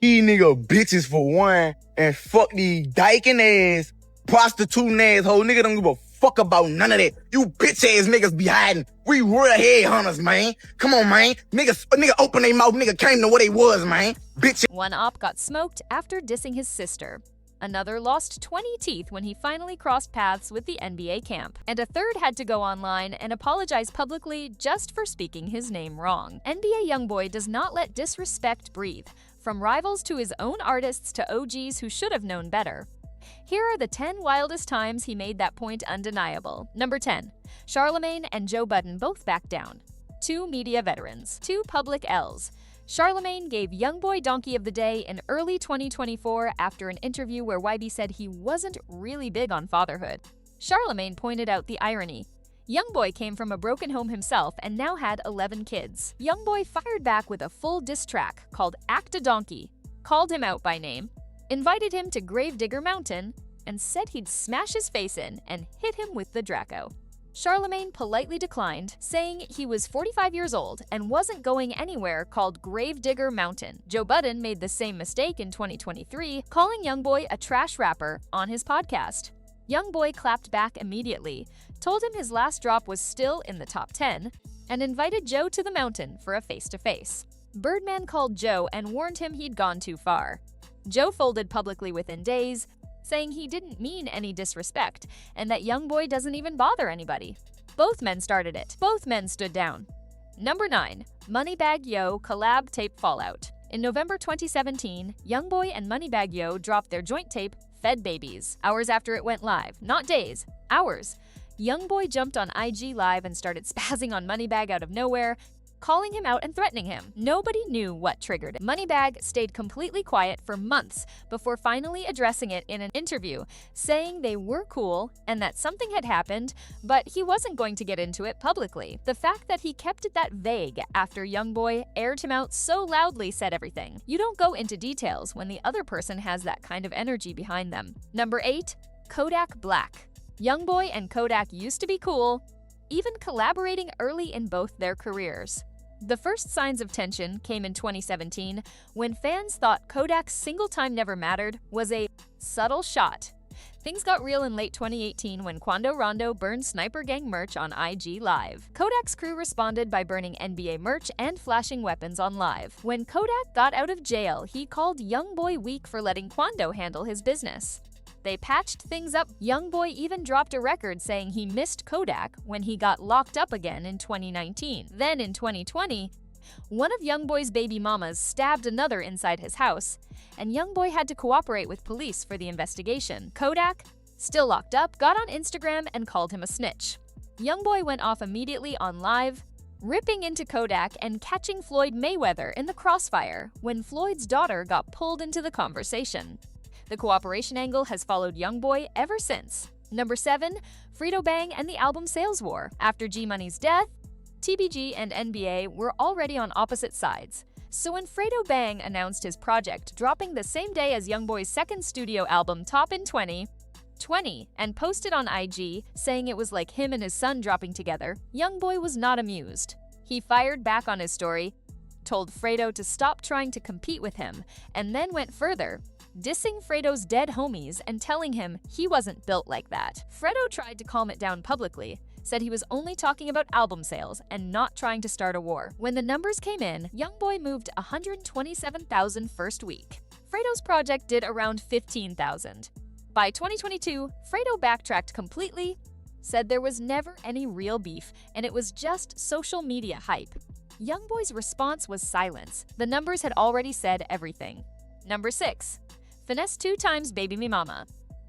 These nigga bitches for one, and fuck these dyking ass, prostituting ass hoe. Nigga don't give a fuck about none of that. You bitch ass niggas be hiding. We real headhunters, man. Come on, man. Nigga open their mouth, nigga came to what they was, man. Bitch. One op got smoked after dissing his sister. Another lost 20 teeth when he finally crossed paths with the NBA camp. And a third had to go online and apologize publicly just for speaking his name wrong. NBA Youngboy does not let disrespect breathe, from rivals to his own artists to OGs who should have known better. Here are the 10 wildest times he made that point undeniable. Number 10. Charlemagne and Joe Budden both backed down. 2 media veterans. 2 public L's. Charlemagne gave Youngboy Donkey of the Day in early 2024 after an interview where YB said he wasn't really big on fatherhood. Charlemagne pointed out the irony. Youngboy came from a broken home himself and now had 11 kids. Youngboy fired back with a full diss track called Act a Donkey, called him out by name, invited him to Gravedigger Mountain, and said he'd smash his face in and hit him with the Draco. Charlemagne politely declined, saying he was 45 years old and wasn't going anywhere called Gravedigger Mountain. Joe Budden made the same mistake in 2023, calling Youngboy a trash rapper on his podcast. Youngboy clapped back immediately, told him his last drop was still in the top 10, and invited Joe to the mountain for a face-to-face. Birdman called Joe and warned him he'd gone too far. Joe folded publicly within days, saying he didn't mean any disrespect and that Youngboy doesn't even bother anybody. Both men started it. Both men stood down. Number 9. Moneybagg Yo collab tape fallout. In November 2017, Youngboy and Moneybagg Yo dropped their joint tape, Fed Babies. Hours after it went live, not days, hours. Youngboy jumped on IG Live and started spazzing on Moneybagg out of nowhere, calling him out and threatening him. Nobody knew what triggered it. Moneybagg stayed completely quiet for months before finally addressing it in an interview, saying they were cool and that something had happened, but he wasn't going to get into it publicly. The fact that he kept it that vague after Youngboy aired him out so loudly said everything. You don't go into details when the other person has that kind of energy behind them. Number 8. Kodak Black. Youngboy and Kodak used to be cool, even collaborating early in both their careers. The first signs of tension came in 2017 when fans thought Kodak's Single Time Never Mattered was a subtle shot. Things got real in late 2018 when Quando Rondo burned Sniper Gang merch on IG Live. Kodak's crew responded by burning NBA merch and flashing weapons on Live. When Kodak got out of jail, he called Youngboy weak for letting Quando handle his business. They patched things up. Youngboy even dropped a record saying he missed Kodak when he got locked up again in 2019. Then in 2020, one of Youngboy's baby mamas stabbed another inside his house, and Youngboy had to cooperate with police for the investigation. Kodak, still locked up, got on Instagram and called him a snitch. Youngboy went off immediately on Live, ripping into Kodak and catching Floyd Mayweather in the crossfire when Floyd's daughter got pulled into the conversation. The cooperation angle has followed Youngboy ever since. Number 7. Frito Bang and the album sales war. After G-Money's death, TBG and NBA were already on opposite sides. So when Frito Bang announced his project dropping the same day as Youngboy's second studio album Top in 2020 and posted on IG saying it was like him and his son dropping together, Youngboy was not amused. He fired back on his story, told Frito to stop trying to compete with him, and then went further, dissing Fredo's dead homies and telling him he wasn't built like that. Fredo tried to calm it down publicly, said he was only talking about album sales and not trying to start a war. When the numbers came in, Youngboy moved 127,000 first week. Fredo's project did around 15,000. By 2022, Fredo backtracked completely, said there was never any real beef and it was just social media hype. Youngboy's response was silence. The numbers had already said everything. Number 6. Finesse 2 times Baby Me Mama.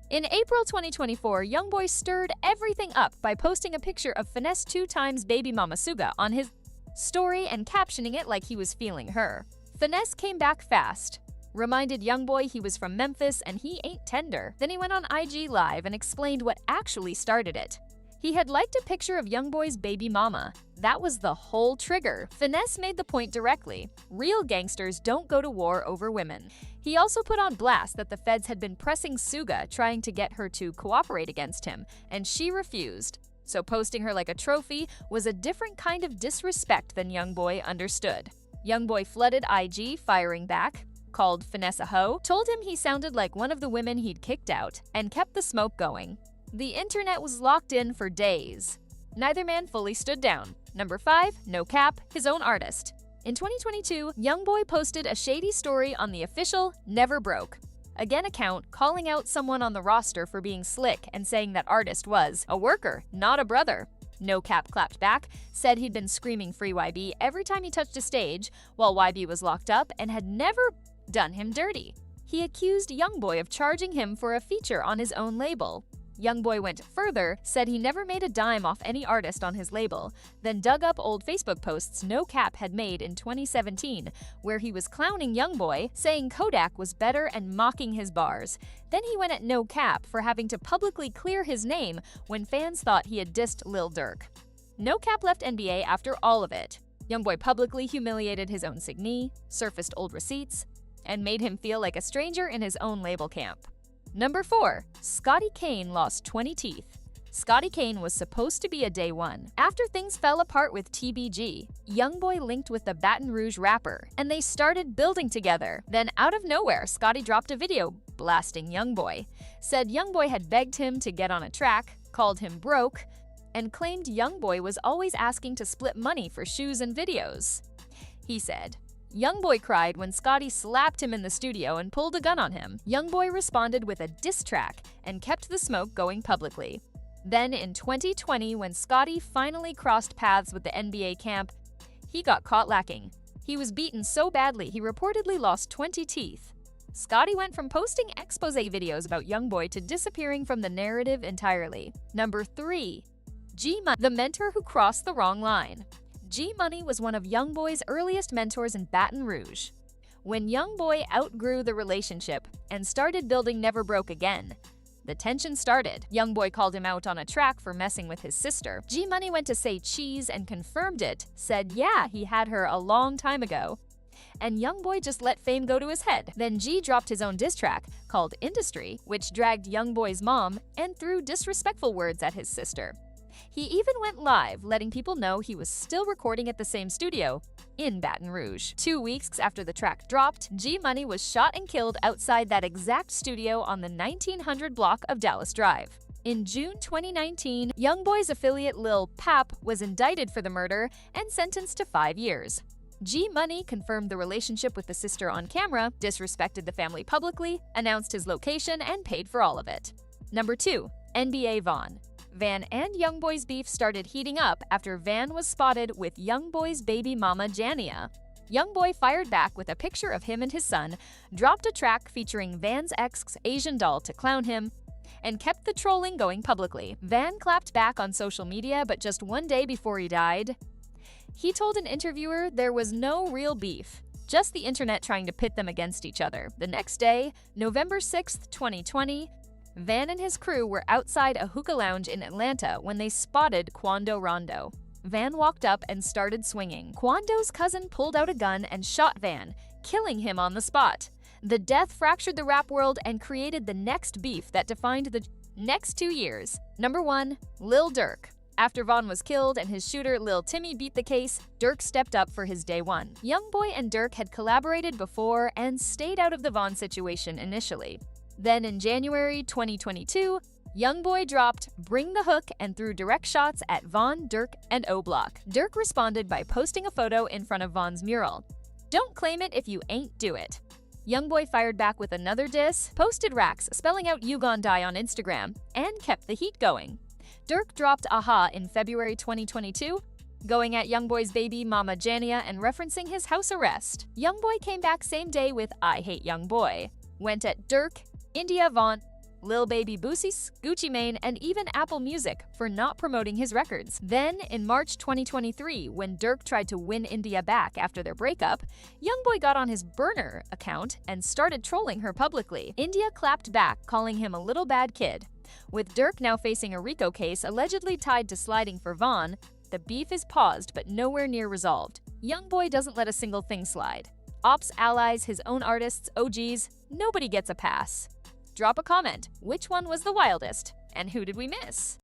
In April 2024, Youngboy stirred everything up by posting a picture of Finesse 2 times Baby Mama Suga on his story and captioning it like he was feeling her. Finesse came back fast, reminded Youngboy he was from Memphis and he ain't tender. Then he went on IG Live and explained what actually started it. He had liked a picture of Youngboy's baby mama. That was the whole trigger. Finesse made the point directly. Real gangsters don't go to war over women. He also put on blast that the feds had been pressing Suga, trying to get her to cooperate against him, and she refused. So posting her like a trophy was a different kind of disrespect than Youngboy understood. Youngboy flooded IG, firing back. called Vanessa Ho, told him he sounded like one of the women he'd kicked out and kept the smoke going. The internet was locked in for days. Neither man fully stood down. Number 5, No Cap, his own artist. In 2022, Youngboy posted a shady story on the official Never Broke Again account, calling out someone on the roster for being slick and saying that artist was a worker, not a brother. No Cap clapped back, said he'd been screaming Free YB every time he touched a stage while YB was locked up and had never done him dirty. He accused Youngboy of charging him for a feature on his own label. Youngboy went further, said he never made a dime off any artist on his label, then dug up old Facebook posts No Cap had made in 2017, where he was clowning Youngboy, saying Kodak was better and mocking his bars. Then he went at No Cap for having to publicly clear his name when fans thought he had dissed Lil Durk. No Cap left NBA after all of it. Youngboy publicly humiliated his own signee, surfaced old receipts, and made him feel like a stranger in his own label camp. Number 4. Scotty Kane lost 20 teeth. Scotty Kane was supposed to be a day one. After things fell apart with TBG, Youngboy linked with the Baton Rouge rapper, and they started building together. Then out of nowhere, Scotty dropped a video blasting Youngboy, said Youngboy had begged him to get on a track, called him broke, and claimed Youngboy was always asking to split money for shoes and videos. He said, Youngboy cried when Scotty slapped him in the studio and pulled a gun on him. Youngboy responded with a diss track and kept the smoke going publicly. Then in 2020, when Scotty finally crossed paths with the NBA camp, he got caught lacking. He was beaten so badly he reportedly lost 20 teeth. Scotty went from posting expose videos about Youngboy to disappearing from the narrative entirely. Number 3. G-Money, the mentor who crossed the wrong line. G-Money was one of Youngboy's earliest mentors in Baton Rouge. When Youngboy outgrew the relationship and started building Never Broke Again, the tension started. Youngboy called him out on a track for messing with his sister. G-Money went to say cheese and confirmed it, said yeah, he had her a long time ago. And Youngboy just let fame go to his head. Then G dropped his own diss track, called Industry, which dragged Youngboy's mom and threw disrespectful words at his sister. He even went live, letting people know he was still recording at the same studio in Baton Rouge. 2 weeks after the track dropped, G-Money was shot and killed outside that exact studio on the 1900 block of Dallas Drive. In June 2019, Youngboy's affiliate Lil Pap was indicted for the murder and sentenced to 5 years. G-Money confirmed the relationship with the sister on camera, disrespected the family publicly, announced his location, and paid for all of it. Number 2. NBA Vaughn. Van and Youngboy's beef started heating up after Van was spotted with Youngboy's baby mama Jania. Youngboy fired back with a picture of him and his son, dropped a track featuring Van's ex's Asian doll to clown him, and kept the trolling going publicly. Van clapped back on social media, but just 1 day before he died, he told an interviewer there was no real beef, just the internet trying to pit them against each other. The next day, November 6, 2020, Van and his crew were outside a hookah lounge in Atlanta when they spotted Quando Rondo. Van walked up and started swinging. Quando's cousin pulled out a gun and shot Van, killing him on the spot. The death fractured the rap world and created the next beef that defined the next 2 years. Number 1. Lil Durk. After Von was killed and his shooter Lil Timmy beat the case, Durk stepped up for his day one. Youngboy and Durk had collaborated before and stayed out of the Von situation initially. Then in January 2022, Youngboy dropped Bring the Hook and threw direct shots at Von, Durk, and O-Block. Durk responded by posting a photo in front of Von's mural. Don't claim it if you ain't do it. Youngboy fired back with another diss, posted racks spelling out "You gon' die" on Instagram, and kept the heat going. Durk dropped Aha in February 2022, going at Youngboy's baby mama Jania and referencing his house arrest. Youngboy came back same day with I Hate Youngboy, went at Durk, India Von, Lil Baby Boosie's, Gucci Mane, and even Apple Music for not promoting his records. Then, in March 2023, when Durk tried to win India back after their breakup, Youngboy got on his burner account and started trolling her publicly. India clapped back, calling him a little bad kid. With Durk now facing a RICO case allegedly tied to sliding for Von, the beef is paused but nowhere near resolved. Youngboy doesn't let a single thing slide. Opps allies, his own artists, OGs, nobody gets a pass. Drop a comment. Which one was the wildest? And who did we miss?